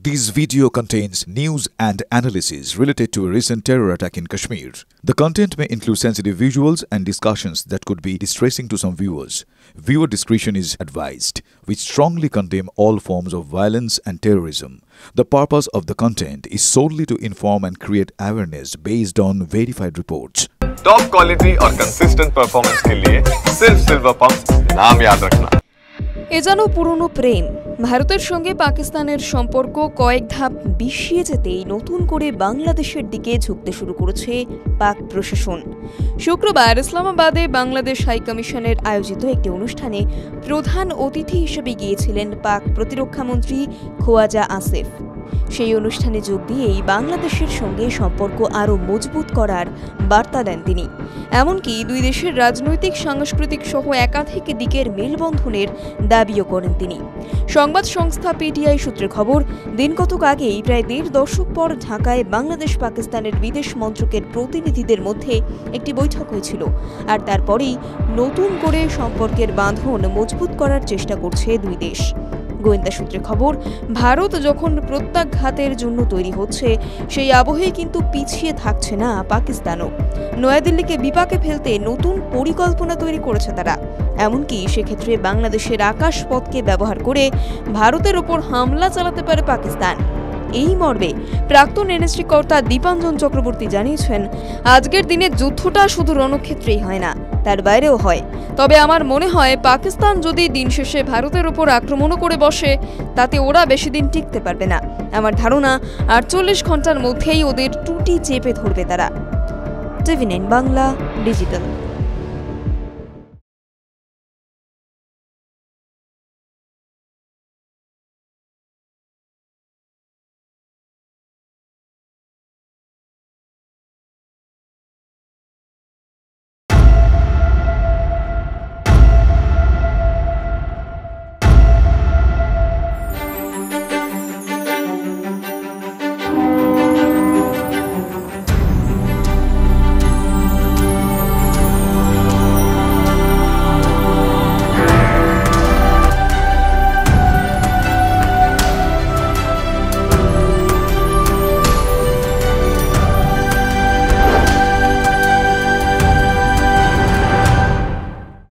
This video contains news and analysis related to a recent terror attack in Kashmir. The content may include sensitive visuals and discussions that could be distressing to some viewers. Viewer discretion is advised. We strongly condemn all forms of violence and terrorism. The purpose of the content is solely to inform and create awareness based on verified reports. Top quality और consistent performance के लिए सिर्फ silver pump नाम याद रखना। এ যেন পুরনো প্রেম। ভারতের সঙ্গে পাকিস্তানের সম্পর্ক কয়েক ধাপ বিশিয়ে যেতেই নতুন করে বাংলাদেশের দিকে ঝুঁকতে শুরু করেছে পাক প্রশাসন। শুক্রবার ইসলামাবাদে বাংলাদেশ হাই কমিশনের আয়োজিত একটি অনুষ্ঠানে প্রধান অতিথি হিসেবে গিয়েছিলেন পাক প্রতিরক্ষামন্ত্রী খোয়াজা আসিফ। সেই অনুষ্ঠানে যোগ দিয়েই বাংলাদেশের সঙ্গে সম্পর্ক আরও মজবুত করার বার্তা দেন তিনি। এমনকি দুই দেশের রাজনৈতিক সাংস্কৃতিক সহ একাধিক দিকের মেলবন্ধনের দাবিও করেন তিনি। সংবাদ সংস্থা পিটিআই সূত্রে খবর, দিন কতক আগেই প্রায় ১.৫ দশক পর ঢাকায় বাংলাদেশ পাকিস্তানের বিদেশ মন্ত্রকের প্রতিনিধিদের মধ্যে একটি বৈঠক হয়েছিল। আর তারপরেই নতুন করে সম্পর্কের বাঁধন মজবুত করার চেষ্টা করছে দুই দেশ। গোয়েন্দা সূত্রে খবর, ভারত যখন প্রত্যাঘাতের জন্য তৈরি হচ্ছে, সেই আবহেই কিন্তু পিছিয়ে থাকছে না পাকিস্তানও। নয়াদিল্লিকে বিপাকে ফেলতে নতুন পরিকল্পনা তৈরি করেছে তারা। এমনকি সেক্ষেত্রে বাংলাদেশের আকাশপথকে ব্যবহার করে ভারতের ওপর হামলা চালাতে পারে পাকিস্তান। এই মর্মে প্রাক্তন এনএসজি কর্তা দীপাঞ্জন চক্রবর্তী জানিয়েছেন, আজকের দিনে যুদ্ধটা শুধু রণক্ষেত্রেই হয় না, তার বাইরেও হয়। তবে আমার মনে হয় পাকিস্তান যদি দিন শেষে ভারতের ওপর আক্রমণও করে বসে, তাতে ওরা বেশি দিন টিকতে পারবে না। আমার ধারণা ৪৮ ঘন্টার মধ্যেই ওদের টুটি চেপে ধরবে তারা। টিভি9 বাংলা ডিজিটাল।